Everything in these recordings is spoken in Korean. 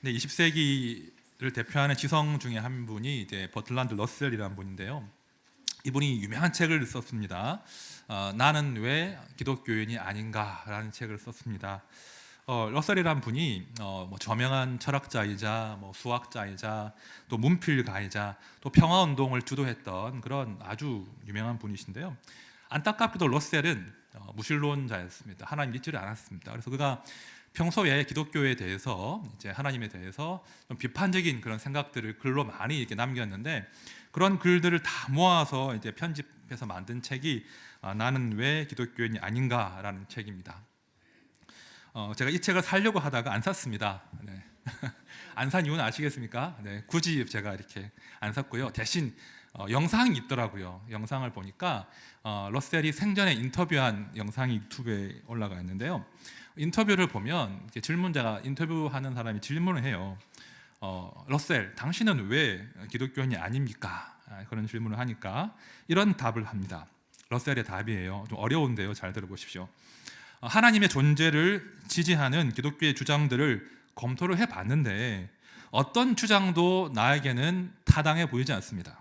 네, 20세기를 대표하는 지성 중에 한 분이 이제 버틀란드 러셀이라는 분인데요. 이분이 유명한 책을 썼습니다. 나는 왜 기독교인이 아닌가라는 책을 썼습니다. 러셀이라는 분이 뭐 저명한 철학자이자 뭐 수학자이자 또 문필가이자 또 평화운동을 주도했던 그런 아주 유명한 분이신데요. 안타깝게도 러셀은 무신론자였습니다. 하나님 믿지를 않았습니다. 그래서 그가 평소에 기독교에 대해서 이제 하나님에 대해서 좀 비판적인 그런 생각들을 글로 많이 이렇게 남겼는데 그런 글들을 다 모아서 이제 편집해서 만든 책이 나는 왜 기독교인이 아닌가라는 책입니다. 제가 이 책을 사려고 하다가 안 샀습니다. 네. 안 산 이유는 아시겠습니까? 네, 굳이 제가 이렇게 안 샀고요. 대신 영상이 있더라고요. 영상을 보니까 러셀이 생전에 인터뷰한 영상이 유튜브에 올라가 있는데요. 인터뷰를 보면 질문자가 인터뷰하는 사람이 질문을 해요. 러셀, 당신은 왜 기독교인이 아닙니까? 그런 질문을 하니까 이런 답을 합니다. 러셀의 답이에요. 좀 어려운데요. 잘 들어보십시오. 하나님의 존재를 지지하는 기독교의 주장들을 검토를 해봤는데 어떤 주장도 나에게는 타당해 보이지 않습니다.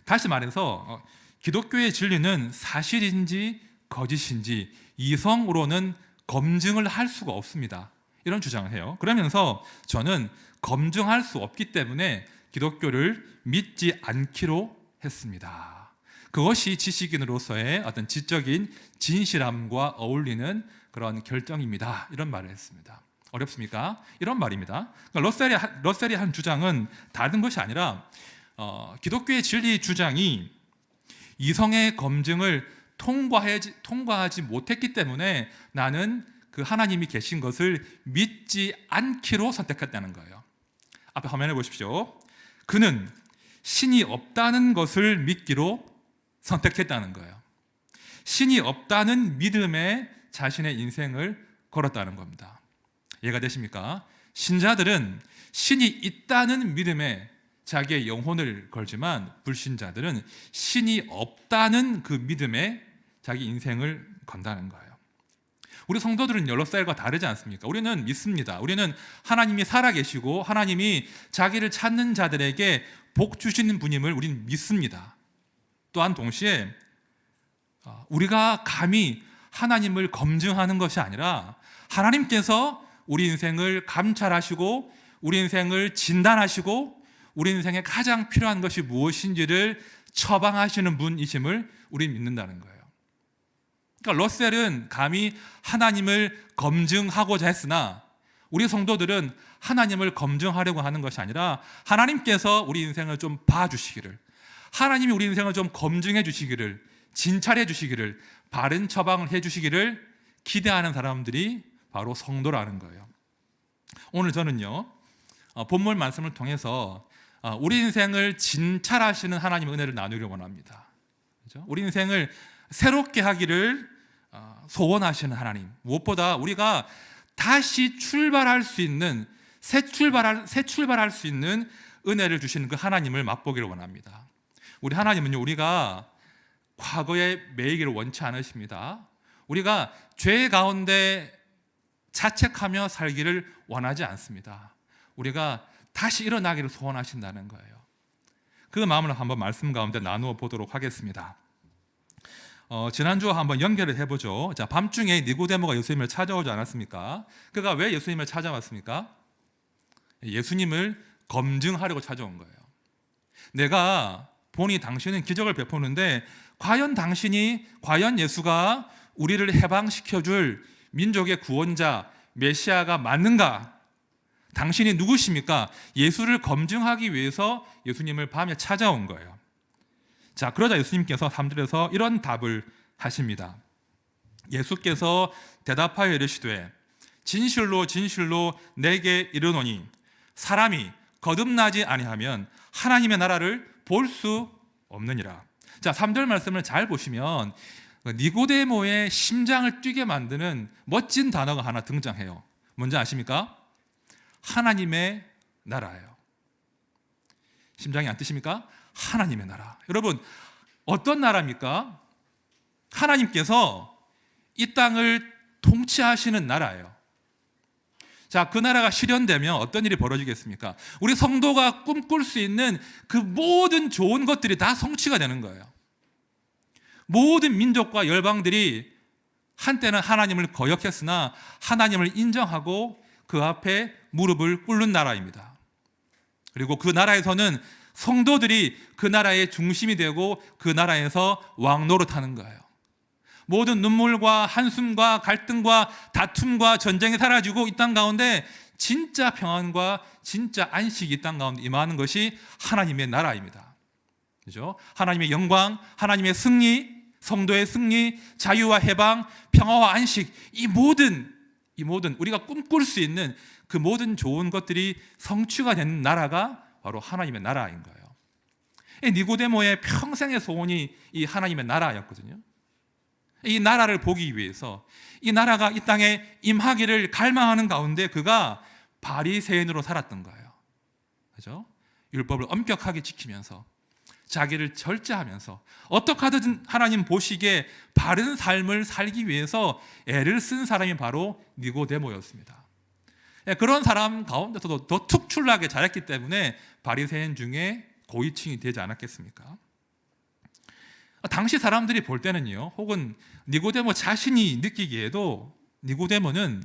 다시 말해서 기독교의 진리는 사실인지 거짓인지 이성으로는 검증을 할 수가 없습니다. 이런 주장을 해요. 그러면서 저는 검증할 수 없기 때문에 기독교를 믿지 않기로 했습니다. 그것이 지식인으로서의 어떤 지적인 진실함과 어울리는 그런 결정입니다. 이런 말을 했습니다. 어렵습니까? 이런 말입니다. 그러니까 러셀이 한 주장은 다른 것이 아니라 기독교의 진리 주장이 이성의 검증을 통과하지 못했기 때문에 나는 그 하나님이 계신 것을 믿지 않기로 선택했다는 거예요. 앞에 화면에 보십시오. 그는 신이 없다는 것을 믿기로 선택했다는 거예요. 신이 없다는 믿음에 자신의 인생을 걸었다는 겁니다. 이해가 되십니까? 신자들은 신이 있다는 믿음에 자기의 영혼을 걸지만 불신자들은 신이 없다는 그 믿음에 자기 인생을 건다는 거예요. 우리 성도들은 러셀과 다르지 않습니까? 우리는 믿습니다. 우리는 하나님이 살아계시고 하나님이 자기를 찾는 자들에게 복 주시는 분임을 우리는 믿습니다. 또한 동시에 우리가 감히 하나님을 검증하는 것이 아니라 하나님께서 우리 인생을 감찰하시고 우리 인생을 진단하시고 우리 인생에 가장 필요한 것이 무엇인지를 처방하시는 분이심을 우리는 믿는다는 거예요. 그러니까 러셀은 감히 하나님을 검증하고자 했으나 우리 성도들은 하나님을 검증하려고 하는 것이 아니라 하나님께서 우리 인생을 좀 봐주시기를, 하나님이 우리 인생을 좀 검증해 주시기를, 진찰해 주시기를, 바른 처방을 해 주시기를 기대하는 사람들이 바로 성도라는 거예요. 오늘 저는요, 본문 말씀을 통해서 우리 인생을 진찰하시는 하나님의 은혜를 나누기를 원합니다. 그렇죠? 우리 인생을 새롭게 하기를 소원하시는 하나님, 무엇보다 우리가 다시 출발할 수 있는 새 출발할 수 있는 은혜를 주시는 그 하나님을 맛보기를 원합니다. 우리 하나님은요, 우리가 과거에 매이기를 원치 않으십니다. 우리가 죄 가운데 자책하며 살기를 원하지 않습니다. 우리가 다시 일어나기를 소원하신다는 거예요. 그 마음을 한번 말씀 가운데 나누어 보도록 하겠습니다. 지난주와 한번 연결을 해보죠. 자, 밤중에 니고데모가 예수님을 찾아오지 않았습니까? 그가 왜 예수님을 찾아왔습니까? 예수님을 검증하려고 찾아온 거예요. 내가 보니 당신은 기적을 베푸는데 과연 예수가 우리를 해방시켜줄 민족의 구원자 메시아가 맞는가? 당신이 누구십니까? 예수를 검증하기 위해서 예수님을 밤에 찾아온 거예요. 자, 그러자 예수님께서 3절에서 이런 답을 하십니다. 예수께서 대답하여 이르시되 진실로 진실로 내게 이르노니 사람이 거듭나지 아니하면 하나님의 나라를 볼 수 없느니라. 자, 3절 말씀을 잘 보시면 니고데모의 심장을 뛰게 만드는 멋진 단어가 하나 등장해요. 뭔지 아십니까? 하나님의 나라예요. 심장이 안 뛰십니까? 하나님의 나라. 여러분, 어떤 나라입니까? 하나님께서 이 땅을 통치하시는 나라예요. 자, 그 나라가 실현되면 어떤 일이 벌어지겠습니까? 우리 성도가 꿈꿀 수 있는 그 모든 좋은 것들이 다 성취가 되는 거예요. 모든 민족과 열방들이 한때는 하나님을 거역했으나 하나님을 인정하고 그 앞에 무릎을 꿇는 나라입니다. 그리고 그 나라에서는 성도들이 그 나라의 중심이 되고 그 나라에서 왕 노릇하는 거예요. 모든 눈물과 한숨과 갈등과 다툼과 전쟁이 사라지고 이 땅 가운데 진짜 평안과 진짜 안식이 이 땅 가운데 임하는 것이 하나님의 나라입니다. 그죠? 하나님의 영광, 하나님의 승리, 성도의 승리, 자유와 해방, 평화와 안식, 이 모든 우리가 꿈꿀 수 있는 그 모든 좋은 것들이 성취가 되는 나라가 바로 하나님의 나라인 거예요. 니고데모의 평생의 소원이 이 하나님의 나라였거든요. 이 나라를 보기 위해서 이 나라가 이 땅에 임하기를 갈망하는 가운데 그가 바리새인으로 살았던 거예요. 그죠? 율법을 엄격하게 지키면서 자기를 절제하면서 어떻게 하든 하나님 보시기에 바른 삶을 살기 위해서 애를 쓴 사람이 바로 니고데모였습니다. 그런 사람 가운데서도 더 특출나게 잘했기 때문에 바리새인 중에 고위층이 되지 않았겠습니까? 당시 사람들이 볼 때는요, 혹은 니고데모 자신이 느끼기에도 니고데모는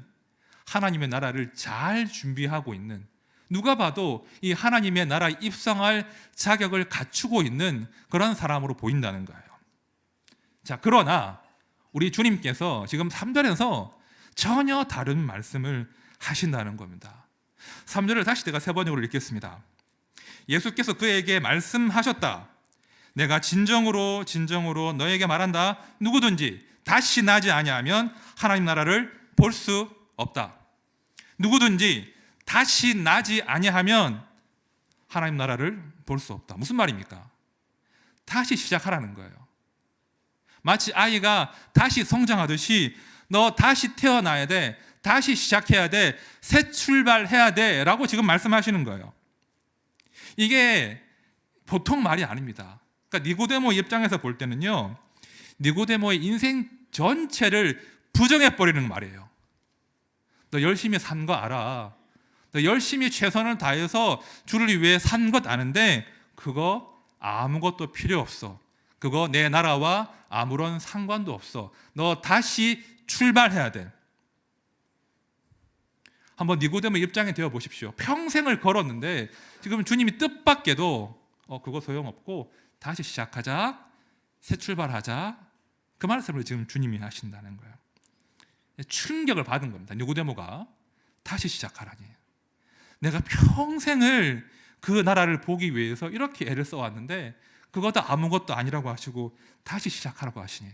하나님의 나라를 잘 준비하고 있는, 누가 봐도 이 하나님의 나라에 입성할 자격을 갖추고 있는 그런 사람으로 보인다는 거예요. 자, 그러나 우리 주님께서 지금 3절에서 전혀 다른 말씀을 하신다는 겁니다. 3절을 다시 제가 세 번역으로 읽겠습니다. 예수께서 그에게 말씀하셨다. 내가 진정으로 너에게 말한다. 누구든지 다시 나지 아니하면 하나님 나라를 볼 수 없다. 누구든지 다시 나지 아니하면 하나님 나라를 볼 수 없다. 무슨 말입니까? 다시 시작하라는 거예요. 마치 아이가 다시 성장하듯이 너 다시 태어나야 돼. 다시 시작해야 돼. 새 출발해야 돼. 라고 지금 말씀하시는 거예요. 이게 보통 말이 아닙니다. 그러니까 니고데모 입장에서 볼 때는요, 니고데모의 인생 전체를 부정해버리는 말이에요. 너 열심히 산 거 알아. 너 열심히 최선을 다해서 주를 위해 산 것 아는데 그거 아무것도 필요 없어. 그거 내 나라와 아무런 상관도 없어. 너 다시 출발해야 돼. 한번 니고데모 입장에 되어 보십시오. 평생을 걸었는데 지금 주님이 뜻밖에도 그거 소용없고 다시 시작하자, 새 출발하자, 그 말씀을 지금 주님이 하신다는 거예요. 충격을 받은 겁니다. 니고데모가 다시 시작하라니. 내가 평생을 그 나라를 보기 위해서 이렇게 애를 써왔는데 그것도 아무것도 아니라고 하시고 다시 시작하라고 하시니.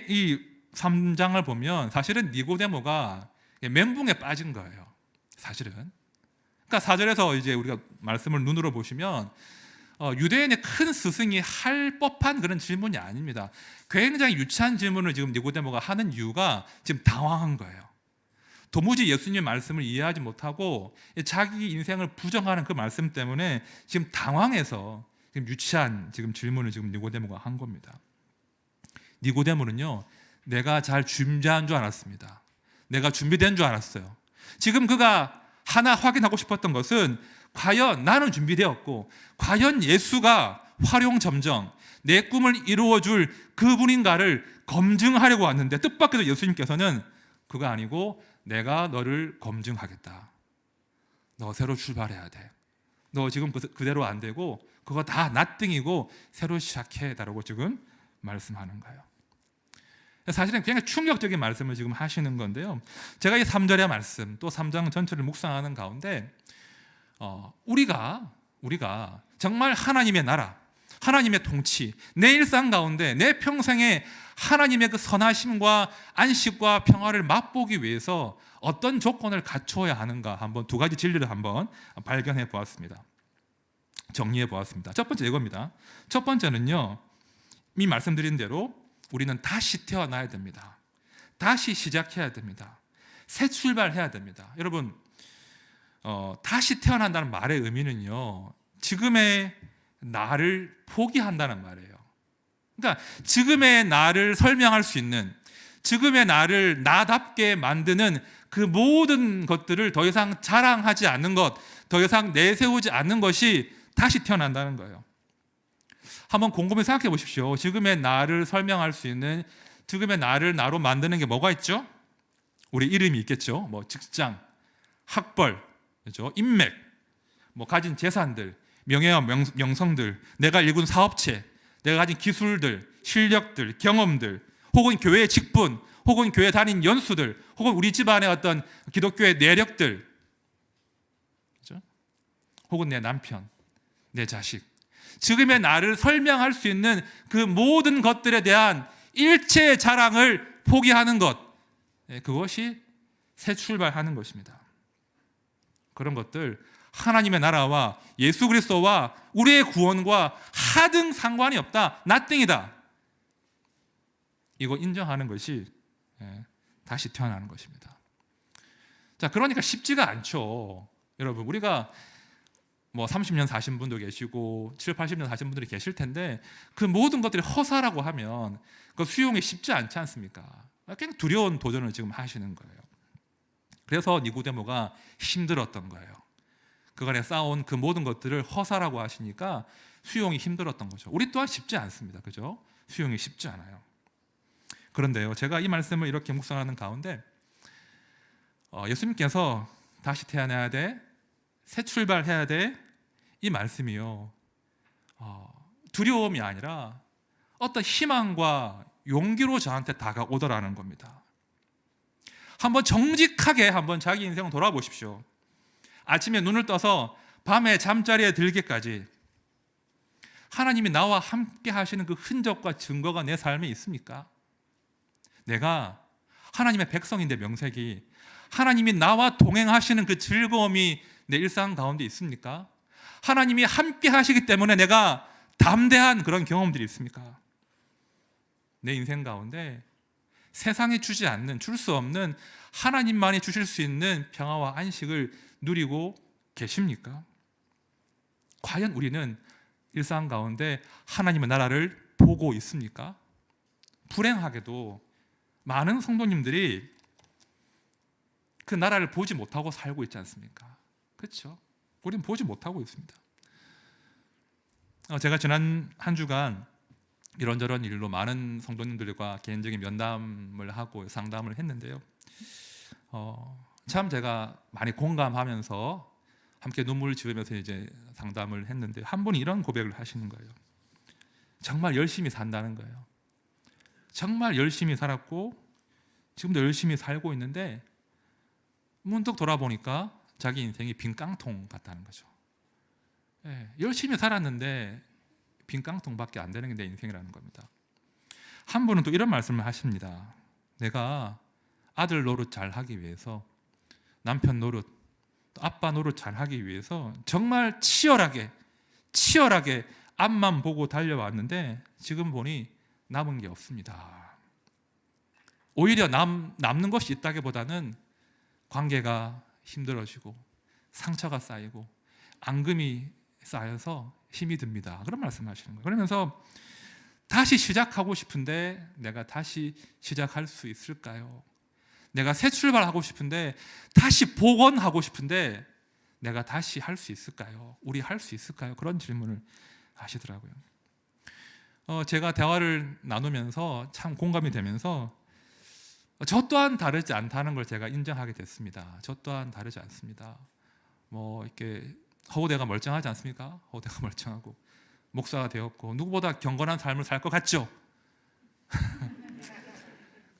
이 3장을 보면 사실은 니고데모가 멘붕에 빠진 거예요. 사실은. 그러니까 4절에서 이제 우리가 말씀을 눈으로 보시면 유대인의 큰 스승이 할 법한 그런 질문이 아닙니다. 굉장히 유치한 질문을 지금 니고데모가 하는 이유가 지금 당황한 거예요. 도무지 예수님의 말씀을 이해하지 못하고 자기 인생을 부정하는 그 말씀 때문에 지금 당황해서 지금 유치한 지금 질문을 지금 니고데모가 한 겁니다. 니고데모는요, 내가 잘 준비한 줄 알았습니다. 내가 준비된 줄 알았어요. 지금 그가 하나 확인하고 싶었던 것은 과연 나는 준비되었고 과연 예수가 활용점정 내 꿈을 이루어줄 그분인가를 검증하려고 왔는데 뜻밖에도 예수님께서는 그거 아니고 내가 너를 검증하겠다. 너 새로 출발해야 돼. 너 지금 그대로 안 되고 그거 다 낫등이고 새로 시작해 라고 지금 말씀하는 거예요. 사실은 굉장히 충격적인 말씀을 지금 하시는 건데요, 제가 이 3절의 말씀 또 3장 전체를 묵상하는 가운데 우리가 정말 하나님의 나라, 하나님의 통치, 내 일상 가운데 내 평생에 하나님의 그 선하심과 안식과 평화를 맛보기 위해서 어떤 조건을 갖춰야 하는가, 한번 두 가지 진리를 한번 발견해 보았습니다. 정리해 보았습니다. 첫 번째 이겁니다. 첫 번째는요, 이미 말씀드린 대로 우리는 다시 태어나야 됩니다. 다시 시작해야 됩니다. 새 출발해야 됩니다. 여러분, 다시 태어난다는 말의 의미는요, 지금의 나를 포기한다는 말이에요. 그러니까 지금의 나를 설명할 수 있는, 지금의 나를 나답게 만드는 그 모든 것들을 더 이상 자랑하지 않는 것, 더 이상 내세우지 않는 것이 다시 태어난다는 거예요. 한번 곰곰이 생각해 보십시오. 지금의 나를 설명할 수 있는, 지금의 나를 나로 만드는 게 뭐가 있죠? 우리 이름이 있겠죠. 뭐 직장, 학벌, 그렇죠? 인맥, 뭐 가진 재산들, 명예와 명성들, 내가 일군 사업체, 내가 가진 기술들, 실력들, 경험들, 혹은 교회의 직분, 혹은 교회 다닌 연수들, 혹은 우리 집안의 어떤 기독교의 내력들, 그렇죠? 혹은 내 남편, 내 자식, 지금의 나를 설명할 수 있는 그 모든 것들에 대한 일체의 자랑을 포기하는 것, 그것이 새 출발하는 것입니다. 그런 것들, 하나님의 나라와 예수 그리스도와 우리의 구원과 하등 상관이 없다, nothing이다, 이거 인정하는 것이 다시 태어나는 것입니다. 자, 그러니까 쉽지가 않죠. 여러분, 우리가 뭐 30년 사신 분도 계시고 7, 80년 사신 분들이 계실 텐데 그 모든 것들이 허사라고 하면 그 수용이 쉽지 않지 않습니까? 굉장히 두려운 도전을 지금 하시는 거예요. 그래서 니고데모가 힘들었던 거예요. 그간에 쌓아온 그 모든 것들을 허사라고 하시니까 수용이 힘들었던 거죠. 우리 또한 쉽지 않습니다. 그죠? 수용이 쉽지 않아요. 그런데요, 제가 이 말씀을 이렇게 묵상하는 가운데 예수님께서 다시 태어나야 돼, 새 출발해야 돼, 이 말씀이요, 두려움이 아니라 어떤 희망과 용기로 저한테 다가오더라는 겁니다. 한번 정직하게 한번 자기 인생을 돌아보십시오. 아침에 눈을 떠서 밤에 잠자리에 들기까지 하나님이 나와 함께 하시는 그 흔적과 증거가 내 삶에 있습니까? 내가 하나님의 백성인데, 명색이 하나님이 나와 동행하시는 그 즐거움이 내 일상 가운데 있습니까? 하나님이 함께 하시기 때문에 내가 담대한 그런 경험들이 있습니까? 내 인생 가운데 세상이 주지 않는, 줄 수 없는 하나님만이 주실 수 있는 평화와 안식을 누리고 계십니까? 과연 우리는 일상 가운데 하나님의 나라를 보고 있습니까? 불행하게도 많은 성도님들이 그 나라를 보지 못하고 살고 있지 않습니까? 그렇죠? 우리는 보지 못하고 있습니다. 제가 지난 한 주간 이런저런 일로 많은 성도님들과 개인적인 면담을 하고 상담을 했는데요, 참 제가 많이 공감하면서 함께 눈물을 지으면서 이제 상담을 했는데, 한 분이 이런 고백을 하시는 거예요. 정말 열심히 산다는 거예요. 정말 열심히 살았고 지금도 열심히 살고 있는데 문득 돌아보니까 자기 인생이 빈 깡통 같다는 거죠. 열심히 살았는데 빈 깡통밖에 안 되는 게 내 인생이라는 겁니다. 한 분은 또 이런 말씀을 하십니다. 내가 아들 노릇 잘 하기 위해서, 남편 노릇, 아빠 노릇 잘 하기 위해서 정말 치열하게 앞만 보고 달려왔는데 지금 보니 남은 게 없습니다. 오히려 남는 것이 있다기보다는 관계가 힘들어지고 상처가 쌓이고 앙금이 쌓여서 힘이 듭니다. 그런 말씀하시는 거예요. 그러면서 다시 시작하고 싶은데 내가 다시 시작할 수 있을까요? 내가 새 출발하고 싶은데, 다시 복원하고 싶은데 내가 다시 할 수 있을까요? 우리 할 수 있을까요? 그런 질문을 하시더라고요. 제가 대화를 나누면서 참 공감이 되면서 저 또한 다르지 않다는 걸 제가 인정하게 됐습니다. 저 또한 다르지 않습니다. 뭐 이렇게 허우대가 멀쩡하지 않습니까? 허우대가 멀쩡하고 목사가 되었고 누구보다 경건한 삶을 살 것 같죠?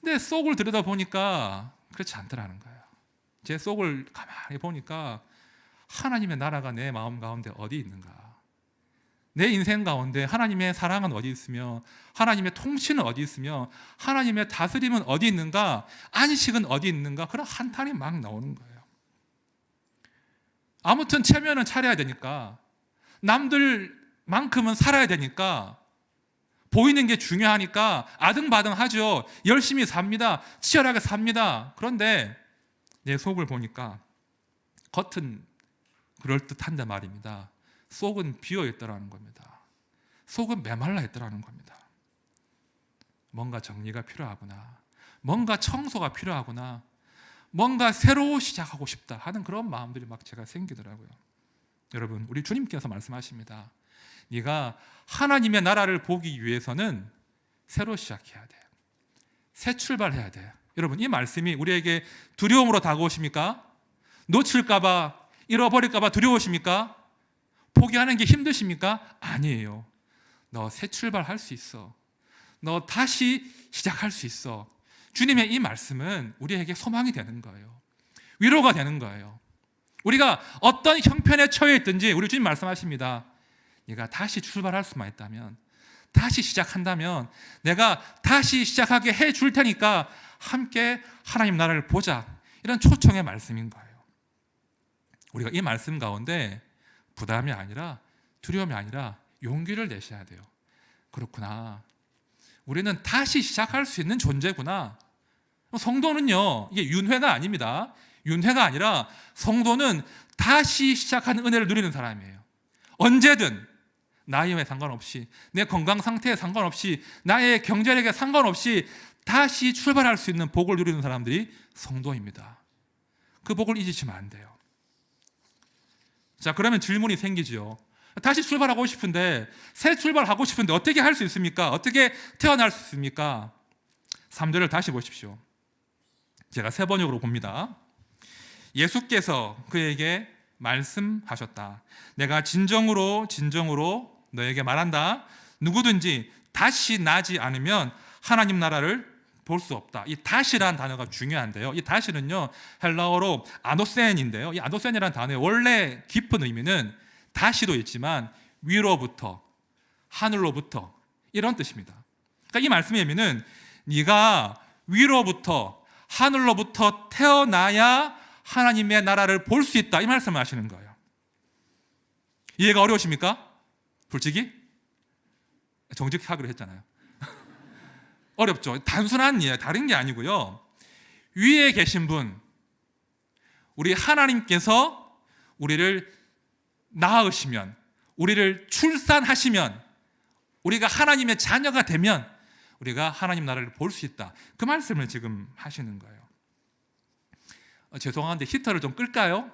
근데 속을 들여다보니까 그렇지 않더라는 거예요. 제 속을 가만히 보니까 하나님의 나라가 내 마음 가운데 어디 있는가? 내 인생 가운데 하나님의 사랑은 어디 있으며, 하나님의 통치는 어디 있으며, 하나님의 다스림은 어디 있는가, 안식은 어디 있는가, 그런 한탄이 막 나오는 거예요. 아무튼 체면은 차려야 되니까, 남들만큼은 살아야 되니까, 보이는 게 중요하니까 아등바등 하죠. 열심히 삽니다. 치열하게 삽니다. 그런데 내 속을 보니까 겉은 그럴듯한데 말입니다, 속은 비어있더라는 겁니다. 속은 메말라 있더라는 겁니다. 뭔가 정리가 필요하구나, 뭔가 청소가 필요하구나, 뭔가 새로 시작하고 싶다 하는 그런 마음들이 막 제가 생기더라고요. 여러분, 우리 주님께서 말씀하십니다. 네가 하나님의 나라를 보기 위해서는 새로 시작해야 돼. 새 출발해야 돼. 여러분, 이 말씀이 우리에게 두려움으로 다가오십니까? 놓칠까봐, 잃어버릴까봐 두려우십니까? 포기하는 게 힘드십니까? 아니에요. 너 새 출발할 수 있어. 너 다시 시작할 수 있어. 주님의 이 말씀은 우리에게 소망이 되는 거예요. 위로가 되는 거예요. 우리가 어떤 형편에 처해 있든지 우리 주님 말씀하십니다. 네가 다시 출발할 수만 있다면, 다시 시작한다면 내가 다시 시작하게 해줄 테니까 함께 하나님 나라를 보자. 이런 초청의 말씀인 거예요. 우리가 이 말씀 가운데 부담이 아니라, 두려움이 아니라 용기를 내셔야 돼요. 그렇구나, 우리는 다시 시작할 수 있는 존재구나. 성도는요, 이게 윤회가 아닙니다. 윤회가 아니라 성도는 다시 시작하는 은혜를 누리는 사람이에요. 언제든 나이에 상관없이, 내 건강 상태에 상관없이, 나의 경제력에 상관없이 다시 출발할 수 있는 복을 누리는 사람들이 성도입니다. 그 복을 잊으시면 안 돼요. 자, 그러면 질문이 생기죠. 다시 출발하고 싶은데, 새 출발하고 싶은데 어떻게 할 수 있습니까? 어떻게 태어날 수 있습니까? 3절을 다시 보십시오. 제가 세 번역으로 봅니다. 예수께서 그에게 말씀하셨다. 내가 진정으로 너에게 말한다. 누구든지 다시 나지 않으면 하나님 나라를 볼 수 없다. 이 다시란 단어가 중요한데요. 이 다시는요, 헬라어로 아노센인데요. 이 아노센이라는 단어의 원래 깊은 의미는 다시도 있지만 위로부터, 하늘로부터 이런 뜻입니다. 그러니까 이 말씀의 의미는 네가 위로부터, 하늘로부터 태어나야 하나님의 나라를 볼 수 있다, 이 말씀을 하시는 거예요. 이해가 어려우십니까? 솔직히 정직하기로 했잖아요. 어렵죠. 단순한 이해, 다른 게 아니고요. 위에 계신 분, 우리 하나님께서 우리를 낳으시면, 우리를 출산하시면, 우리가 하나님의 자녀가 되면 우리가 하나님 나라를 볼 수 있다. 그 말씀을 지금 하시는 거예요. 죄송한데 히터를 좀 끌까요?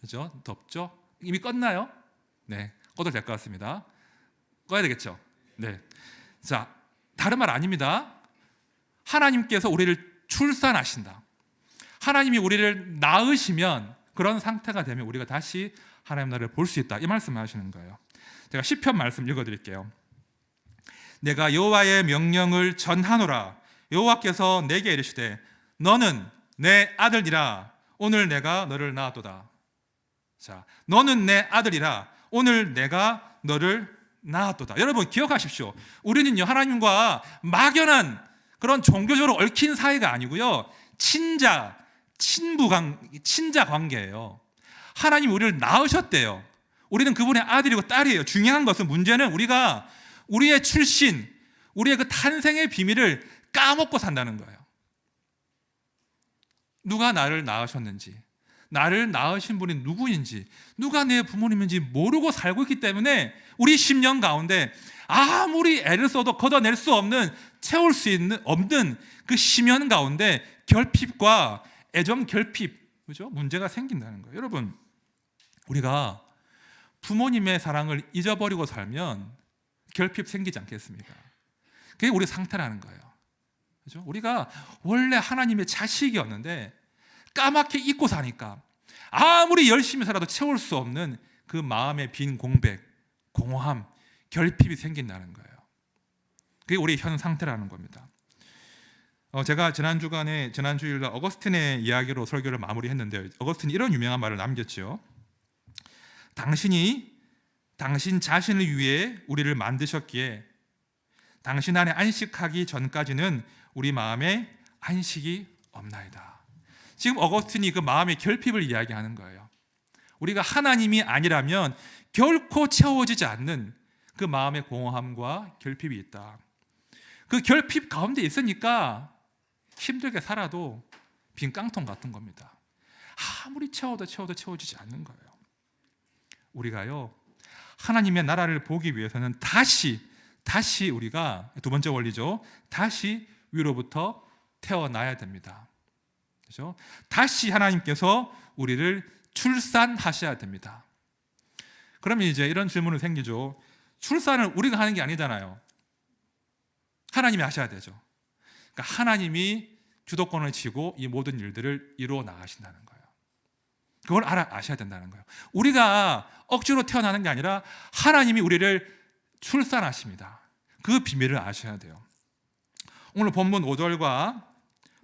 그죠? 덥죠? 이미 껐나요? 네, 꺼도 될 것 같습니다. 꺼야 되겠죠? 네. 자, 다른 말 아닙니다. 하나님께서 우리를 출산하신다. 하나님이 우리를 낳으시면, 그런 상태가 되면 우리가 다시 하나님 나라를 볼 수 있다, 이 말씀을 하시는 거예요. 제가 시편 말씀 읽어드릴게요. 내가 여호와의 명령을 전하노라. 여호와께서 내게 이르시되 너는 내 아들이라. 오늘 내가 너를 낳았도다. 자, 너는 내 아들이라. 오늘 내가 너를 낳았도다. 여러분 기억하십시오. 우리는요, 하나님과 막연한 그런 종교적으로 얽힌 사이가 아니고요, 친자 관계예요. 하나님이 우리를 낳으셨대요. 우리는 그분의 아들이고 딸이에요. 중요한 것은, 문제는 우리가 우리의 출신, 우리의 그 탄생의 비밀을 까먹고 산다는 거예요. 누가 나를 낳으셨는지, 나를 낳으신 분이 누구인지, 누가 내 부모님인지 모르고 살고 있기 때문에 우리 심령 가운데 아무리 애를 써도 걷어낼 수 없는, 채울 수 없는 그 심연 가운데 결핍과 애정 결핍, 그죠? 문제가 생긴다는 거예요. 여러분, 우리가 부모님의 사랑을 잊어버리고 살면 결핍 생기지 않겠습니까? 그게 우리 상태라는 거예요. 그죠? 우리가 원래 하나님의 자식이었는데 까맣게 잊고 사니까 아무리 열심히 살아도 채울 수 없는 그 마음의 빈 공백, 공허함, 결핍이 생긴다는 거예요. 그게 우리 현 상태라는 겁니다. 제가 지난 주일날 어거스틴의 이야기로 설교를 마무리했는데요. 어거스틴이 이런 유명한 말을 남겼죠. 당신이 당신 자신을 위해 우리를 만드셨기에 당신 안에 안식하기 전까지는 우리 마음에 안식이 없나이다. 지금 어거스틴이 그 마음의 결핍을 이야기하는 거예요. 우리가 하나님이 아니라면 결코 채워지지 않는 그 마음의 공허함과 결핍이 있다. 그 결핍 가운데 있으니까 힘들게 살아도 빈 깡통 같은 겁니다. 아무리 채워도 채워지지 않는 거예요. 우리가요, 하나님의 나라를 보기 위해서는 다시 우리가, 두 번째 원리죠, 다시 위로부터 태어나야 됩니다. 그렇죠? 다시 하나님께서 우리를 출산하셔야 됩니다. 그러면 이제 이런 질문이 생기죠. 출산을 우리가 하는 게 아니잖아요. 하나님이 하셔야 되죠. 그러니까 하나님이 주도권을 쥐고 이 모든 일들을 이루어 나가신다는 거예요. 그걸 아셔야 된다는 거예요. 우리가 억지로 태어나는 게 아니라 하나님이 우리를 출산하십니다. 그 비밀을 아셔야 돼요. 오늘 본문 5절과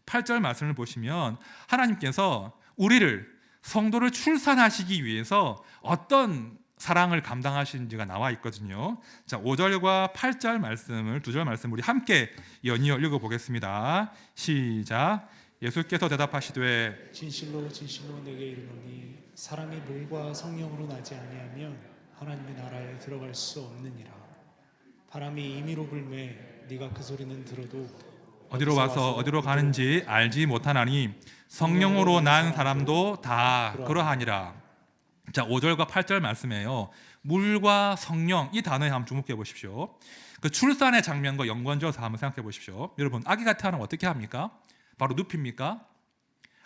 8절 말씀을 보시면 하나님께서 우리를, 성도를 출산하시기 위해서 어떤 사랑을 감당하시는지가 나와 있거든요. 자, 5절과 8절 말씀을, 2절 말씀 우리 함께 연이어 읽어보겠습니다. 시작. 예수께서 대답하시되 진실로 진실로 내게 이르노니 사람이 물과 성령으로 나지 아니하면 하나님의 나라에 들어갈 수 없느니라. 바람이 임의로 불매 네가 그 소리는 들어도 어디로 와서 어디로 가는지 알지 못하나니 성령으로 난 사람도 다 그러하니라. 자, 5절과 8절 말씀이에요. 물과 성령, 이 단어에 한번 주목해 보십시오. 그 출산의 장면과 연관지어서 한번 생각해 보십시오. 여러분, 아기가 태어나면 어떻게 합니까? 바로 눕힙니까?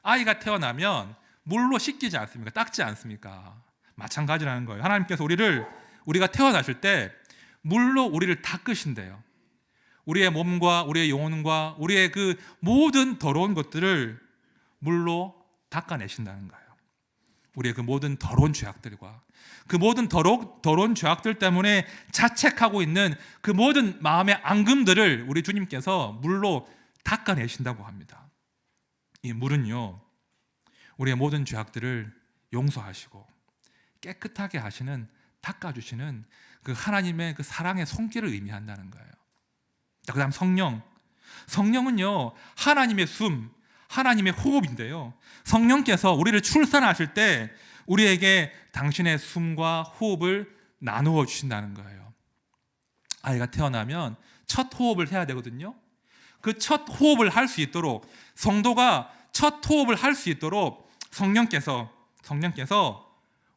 아이가 태어나면 물로 씻기지 않습니까? 닦지 않습니까? 마찬가지라는 거예요. 하나님께서 우리가 태어나실 때 물로 우리를 닦으신대요. 우리의 몸과 우리의 영혼과 우리의 그 모든 더러운 것들을 물로 닦아내신다는 거예요. 우리의 그 모든 더러운 죄악들과 그 모든 더러운 죄악들 때문에 자책하고 있는 그 모든 마음의 앙금들을 우리 주님께서 물로 닦아내신다고 합니다. 이 물은요, 우리의 모든 죄악들을 용서하시고 깨끗하게 하시는, 닦아주시는 그 하나님의 그 사랑의 손길을 의미한다는 거예요. 자, 그 다음 성령은요, 하나님의 숨, 하나님의 호흡인데요, 성령께서 우리를 출산하실 때 우리에게 당신의 숨과 호흡을 나누어 주신다는 거예요. 아이가 태어나면 첫 호흡을 해야 되거든요. 그 첫 호흡을 할 수 있도록, 성도가 첫 호흡을 할 수 있도록 성령께서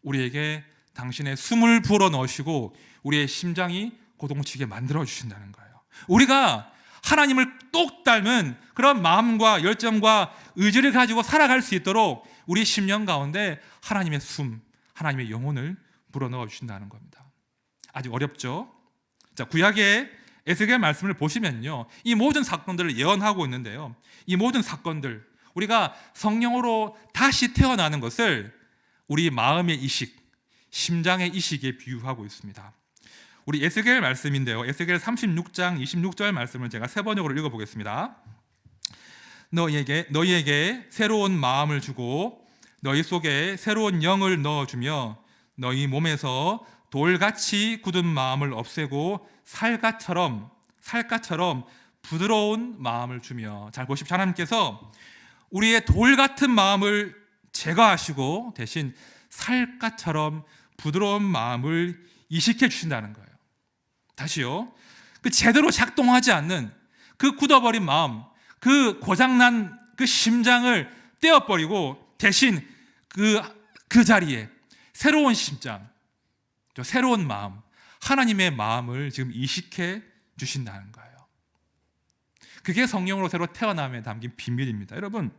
우리에게 당신의 숨을 불어 넣으시고 우리의 심장이 고동치게 만들어 주신다는 거예요. 우리가 하나님을 똑 닮은 그런 마음과 열정과 의지를 가지고 살아갈 수 있도록 우리 심령 가운데 하나님의 숨, 하나님의 영혼을 불어넣어 주신다는 겁니다. 아직 어렵죠? 자, 구약의 에스겔 말씀을 보시면요, 이 모든 사건들을 예언하고 있는데요, 이 모든 사건들, 우리가 성령으로 다시 태어나는 것을 우리 마음의 이식, 심장의 이식에 비유하고 있습니다. 우리 에스겔 말씀인데요, 에스겔 36장 26절 말씀을 제가 세 번역으로 읽어보겠습니다. 너희에게 새로운 마음을 주고 너희 속에 새로운 영을 넣어주며 너희 몸에서 돌같이 굳은 마음을 없애고 살갗처럼 부드러운 마음을 주며. 잘 보십시오. 하나님께서 우리의 돌 같은 마음을 제거하시고 대신 살갗처럼 부드러운 마음을 이식해 주신다는 거예요. 다시요. 그 제대로 작동하지 않는 그 굳어버린 마음, 그 고장난 그 심장을 떼어버리고 대신 그 자리에 새로운 심장, 새로운 마음, 하나님의 마음을 지금 이식해 주신다는 거예요. 그게 성령으로 새로 태어남에 담긴 비밀입니다. 여러분,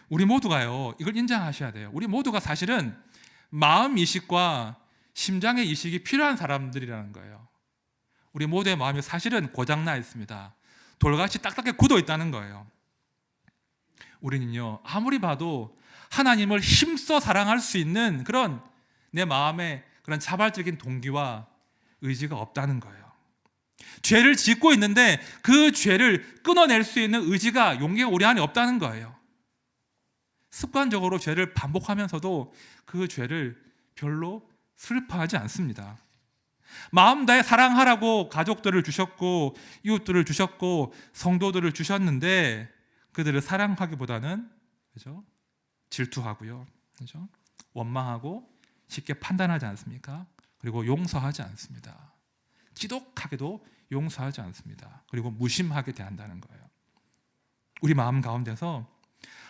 우리 모두가요, 이걸 인정하셔야 돼요. 우리 모두가 사실은 마음 이식과 심장의 이식이 필요한 사람들이라는 거예요. 우리 모두의 마음이 사실은 고장나 있습니다. 돌같이 딱딱하게 굳어 있다는 거예요. 우리는요, 아무리 봐도 하나님을 힘써 사랑할 수 있는 그런 내 마음의 그런 자발적인 동기와 의지가 없다는 거예요. 죄를 짓고 있는데 그 죄를 끊어낼 수 있는 의지가, 용기가 우리 안에 없다는 거예요. 습관적으로 죄를 반복하면서도 그 죄를 별로 슬퍼하지 않습니다. 마음 다해 사랑하라고 가족들을 주셨고 이웃들을 주셨고 성도들을 주셨는데 그들을 사랑하기보다는, 그죠? 질투하고요, 그죠? 원망하고 쉽게 판단하지 않습니까? 그리고 용서하지 않습니다. 지독하게도 용서하지 않습니다. 그리고 무심하게 대한다는 거예요. 우리 마음 가운데서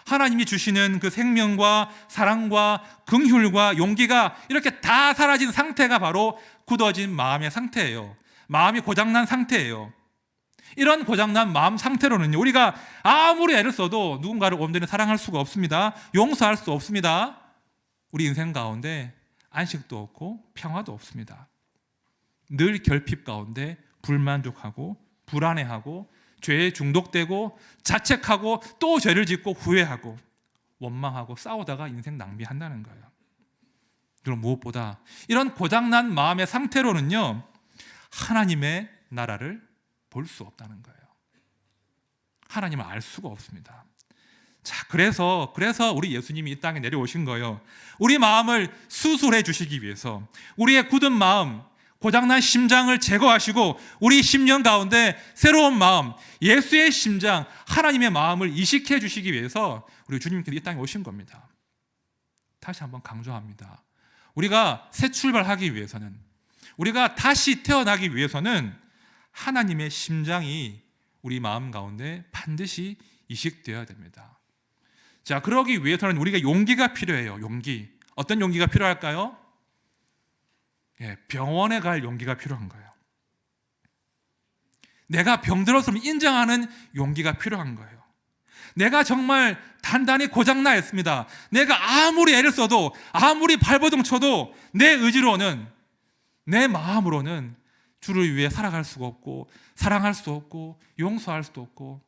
하나님이 주시는 그 생명과 사랑과 긍휼과 용기가 이렇게 다 사라진 상태가 바로 굳어진 마음의 상태예요. 마음이 고장난 상태예요. 이런 고장난 마음 상태로는요, 우리가 아무리 애를 써도 누군가를 온전히 사랑할 수가 없습니다. 용서할 수 없습니다. 우리 인생 가운데 안식도 없고 평화도 없습니다. 늘 결핍 가운데 불만족하고 불안해하고 죄에 중독되고 자책하고 또 죄를 짓고 후회하고 원망하고 싸우다가 인생 낭비한다는 거예요. 그럼 무엇보다 이런 고장난 마음의 상태로는요, 하나님의 나라를 볼 수 없다는 거예요. 하나님을 알 수가 없습니다. 자, 그래서 우리 예수님이 이 땅에 내려오신 거예요. 우리 마음을 수술해 주시기 위해서, 우리의 굳은 마음, 고장난 심장을 제거하시고 우리 심령 가운데 새로운 마음, 예수의 심장, 하나님의 마음을 이식해 주시기 위해서 우리 주님께서 이 땅에 오신 겁니다. 다시 한번 강조합니다. 우리가 새 출발하기 위해서는, 우리가 다시 태어나기 위해서는 하나님의 심장이 우리 마음 가운데 반드시 이식되어야 됩니다. 자, 그러기 위해서는 우리가 용기가 필요해요. 용기. 어떤 용기가 필요할까요? 병원에 갈 용기가 필요한 거예요. 내가 병들었음을 인정하는 용기가 필요한 거예요. 내가 정말 단단히 고장나 있습니다. 내가 아무리 애를 써도, 아무리 발버둥 쳐도 내 의지로는, 내 마음으로는 주를 위해 살아갈 수가 없고, 사랑할 수 없고, 용서할 수도 없고,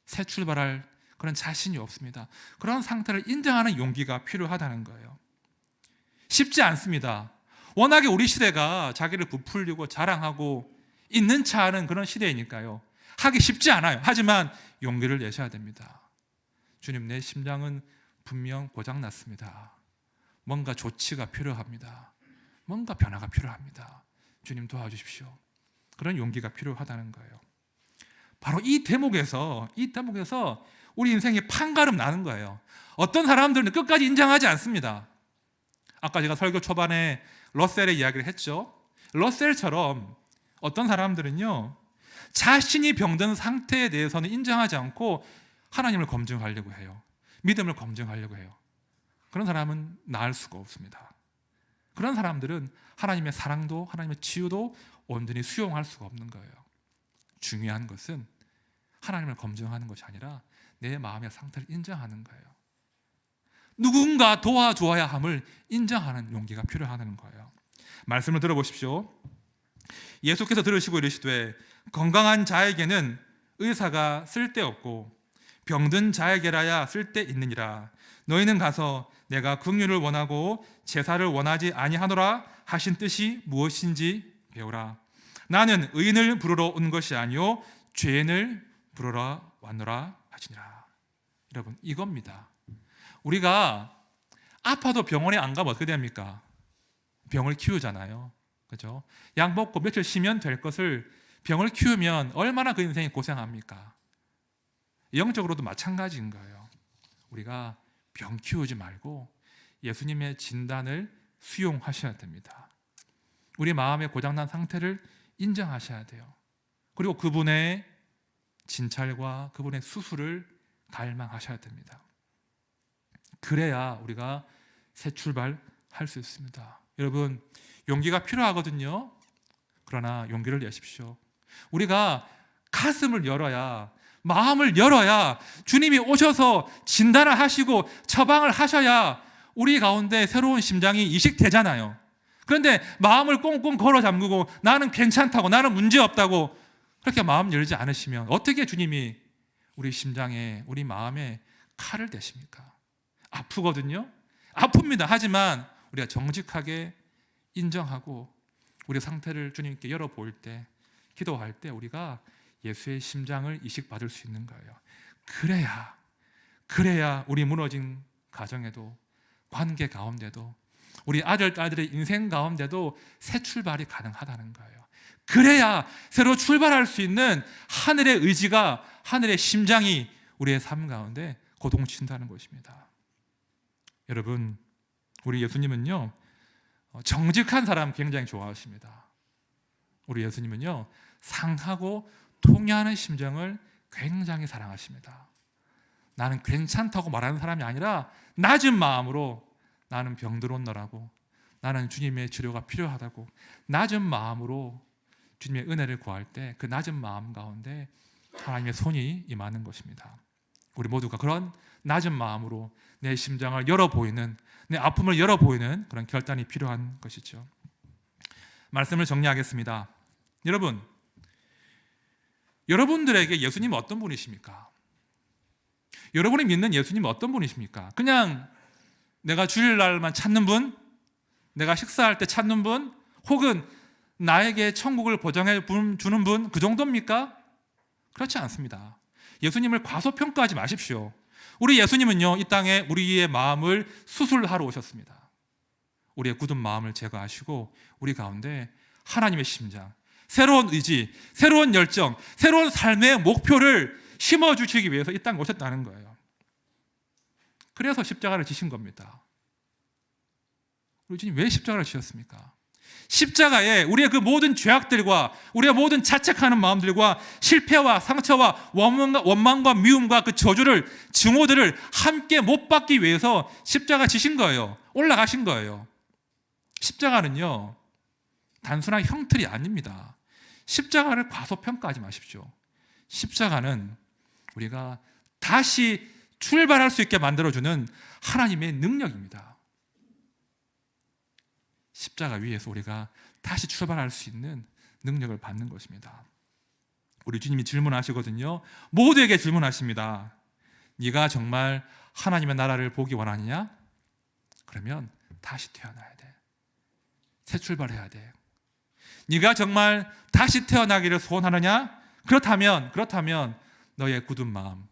새 출발할 그런 자신이 없습니다. 그런 상태를 인정하는 용기가 필요하다는 거예요. 쉽지 않습니다. 워낙에 우리 시대가 자기를 부풀리고 자랑하고 있는 차 하는 그런 시대이니까요. 하기 쉽지 않아요. 하지만 용기를 내셔야 됩니다. 주님, 내 심장은 분명 고장났습니다. 뭔가 조치가 필요합니다. 뭔가 변화가 필요합니다. 주님 도와주십시오. 그런 용기가 필요하다는 거예요. 바로 이 대목에서 우리 인생이 판가름 나는 거예요. 어떤 사람들은 끝까지 인정하지 않습니다. 아까 제가 설교 초반에 러셀의 이야기를 했죠. 러셀처럼 어떤 사람들은요, 자신이 병든 상태에 대해서는 인정하지 않고 하나님을 검증하려고 해요. 믿음을 검증하려고 해요. 그런 사람은 나을 수가 없습니다. 그런 사람들은 하나님의 사랑도 하나님의 치유도 온전히 수용할 수가 없는 거예요. 중요한 것은 하나님을 검증하는 것이 아니라 내 마음의 상태를 인정하는 거예요. 누군가 도와주어야 함을 인정하는 용기가 필요하다는 거예요. 말씀을 들어보십시오. 예수께서 들으시고 이르시되 건강한 자에게는 의사가 쓸데없고 병든 자에게라야 쓸데있느니라. 너희는 가서 내가 긍휼을 원하고 제사를 원하지 아니하노라 하신 뜻이 무엇인지 배우라. 나는 의인을 부르러 온 것이 아니요 죄인을 부르러 왔노라 하시니라. 여러분, 이겁니다. 우리가 아파도 병원에 안 가면 어떻게 됩니까? 병을 키우잖아요. 그죠? 약 먹고 며칠 쉬면 될 것을 병을 키우면 얼마나 그 인생이 고생합니까? 영적으로도 마찬가지인 거예요. 우리가 병 키우지 말고 예수님의 진단을 수용하셔야 됩니다. 우리 마음의 고장난 상태를 인정하셔야 돼요. 그리고 그분의 진찰과 그분의 수술을 갈망하셔야 됩니다. 그래야 우리가 새 출발할 수 있습니다. 여러분, 용기가 필요하거든요. 그러나 용기를 내십시오. 우리가 가슴을 열어야, 마음을 열어야 주님이 오셔서 진단을 하시고 처방을 하셔야 우리 가운데 새로운 심장이 이식되잖아요. 그런데 마음을 꽁꽁 걸어 잠그고 나는 괜찮다고, 나는 문제없다고 그렇게 마음 열지 않으시면 어떻게 주님이 우리 심장에, 우리 마음에 칼을 대십니까? 아프거든요. 아픕니다. 하지만 우리가 정직하게 인정하고 우리 상태를 주님께 열어보일 때, 기도할 때 우리가 예수의 심장을 이식받을 수 있는 거예요. 그래야 우리 무너진 가정에도, 관계 가운데도, 우리 아들, 딸들의 인생 가운데도 새 출발이 가능하다는 거예요. 그래야 새로 출발할 수 있는 하늘의 의지가, 하늘의 심장이 우리의 삶 가운데 고동친다는 것입니다. 여러분, 우리 예수님은요, 정직한 사람 굉장히 좋아하십니다. 우리 예수님은요, 상하고 통회하는 심정을 굉장히 사랑하십니다. 나는 괜찮다고 말하는 사람이 아니라 낮은 마음으로 나는 병들었노라고, 나는 주님의 치료가 필요하다고 낮은 마음으로 주님의 은혜를 구할 때 그 낮은 마음 가운데 하나님의 손이 임하는 것입니다. 우리 모두가 그런 낮은 마음으로 내 심장을 열어 보이는, 내 아픔을 열어 보이는 그런 결단이 필요한 것이죠. 말씀을 정리하겠습니다. 여러분들에게 예수님은 어떤 분이십니까? 여러분이 믿는 예수님은 어떤 분이십니까? 그냥 내가 주일날만 찾는 분, 내가 식사할 때 찾는 분, 혹은 나에게 천국을 보장해 주는 분, 그 정도입니까? 그렇지 않습니다. 예수님을 과소평가하지 마십시오. 우리 예수님은요, 이 땅에 우리의 마음을 수술하러 오셨습니다. 우리의 굳은 마음을 제거하시고 우리 가운데 하나님의 심장, 새로운 의지, 새로운 열정, 새로운 삶의 목표를 심어주시기 위해서 이 땅에 오셨다는 거예요. 그래서 십자가를 지신 겁니다. 우리 주님 왜 십자가를 지셨습니까? 십자가에 우리의 그 모든 죄악들과 우리의 모든 자책하는 마음들과 실패와 상처와 원망과 미움과 그 저주를, 증오들을 함께 못 받기 위해서 십자가 지신 거예요. 올라가신 거예요. 십자가는요, 단순한 형틀이 아닙니다. 십자가를 과소평가하지 마십시오. 십자가는 우리가 다시 출발할 수 있게 만들어주는 하나님의 능력입니다. 십자가 위에서 우리가 다시 출발할 수 있는 능력을 받는 것입니다. 우리 주님이 질문하시거든요. 모두에게 질문하십니다. 네가 정말 하나님의 나라를 보기 원하느냐? 그러면 다시 태어나야 돼. 새 출발해야 돼. 네가 정말 다시 태어나기를 소원하느냐? 그렇다면 너의 굳은 마음,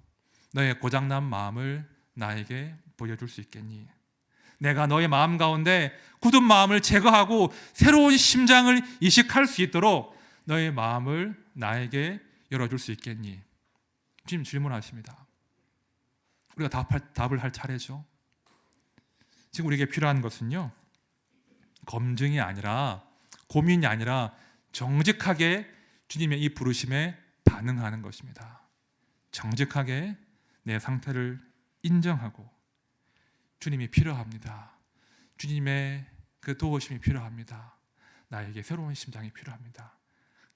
너의 고장난 마음을 나에게 보여줄 수 있겠니? 내가 너의 마음 가운데 굳은 마음을 제거하고 새로운 심장을 이식할 수 있도록 너의 마음을 나에게 열어줄 수 있겠니? 지금 질문하십니다. 우리가 답을 할 차례죠. 지금 우리에게 필요한 것은요, 검증이 아니라, 고민이 아니라 정직하게 주님의 이 부르심에 반응하는 것입니다. 정직하게 내 상태를 인정하고 주님이 필요합니다. 주님의 그 도우심이 필요합니다. 나에게 새로운 심장이 필요합니다.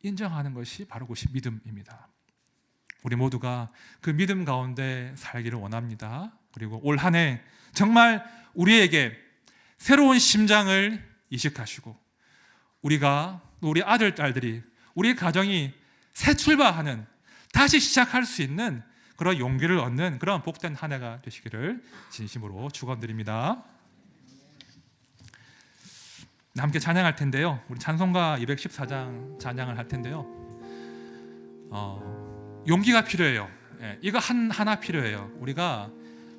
인정하는 것이 바로 그것이 믿음입니다. 우리 모두가 그 믿음 가운데 살기를 원합니다. 그리고 올 한 해 정말 우리에게 새로운 심장을 이식하시고 우리가, 우리 아들, 딸들이, 우리 가정이 새 출발하는, 다시 시작할 수 있는 그런 용기를 얻는 그런 복된 한 해가 되시기를 진심으로 축원드립니다. 함께 찬양할 텐데요. 우리 찬송가 214장 찬양을 할 텐데요. 용기가 필요해요. 이거 하나 필요해요. 우리가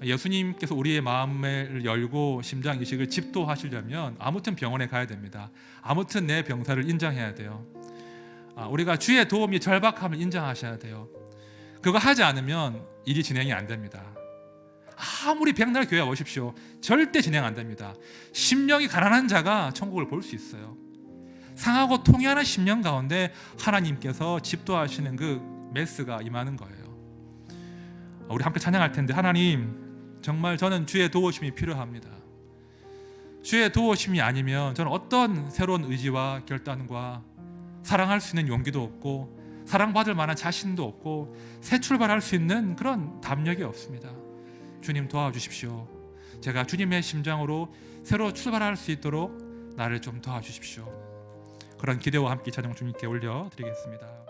예수님께서 우리의 마음을 열고 심장 이식을 집도하시려면 아무튼 병원에 가야 됩니다. 아무튼 내 병사를 인정해야 돼요. 우리가 주의 도움이 절박함을 인정하셔야 돼요. 그거 하지 않으면 일이 진행이 안 됩니다. 아무리 백날 교회 오십시오, 절대 진행 안 됩니다. 심령이 가난한 자가 천국을 볼 수 있어요. 상하고 통해하는 심령 가운데 하나님께서 집도하시는 그 메스가 임하는 거예요. 우리 함께 찬양할 텐데, 하나님, 정말 저는 주의 도우심이 필요합니다. 주의 도우심이 아니면 저는 어떤 새로운 의지와 결단과 사랑할 수 있는 용기도 없고 사랑받을 만한 자신도 없고 새 출발할 수 있는 그런 담력이 없습니다. 주님 도와주십시오. 제가 주님의 심장으로 새로 출발할 수 있도록 나를 좀 도와주십시오. 그런 기대와 함께 찬양 주님께 올려드리겠습니다.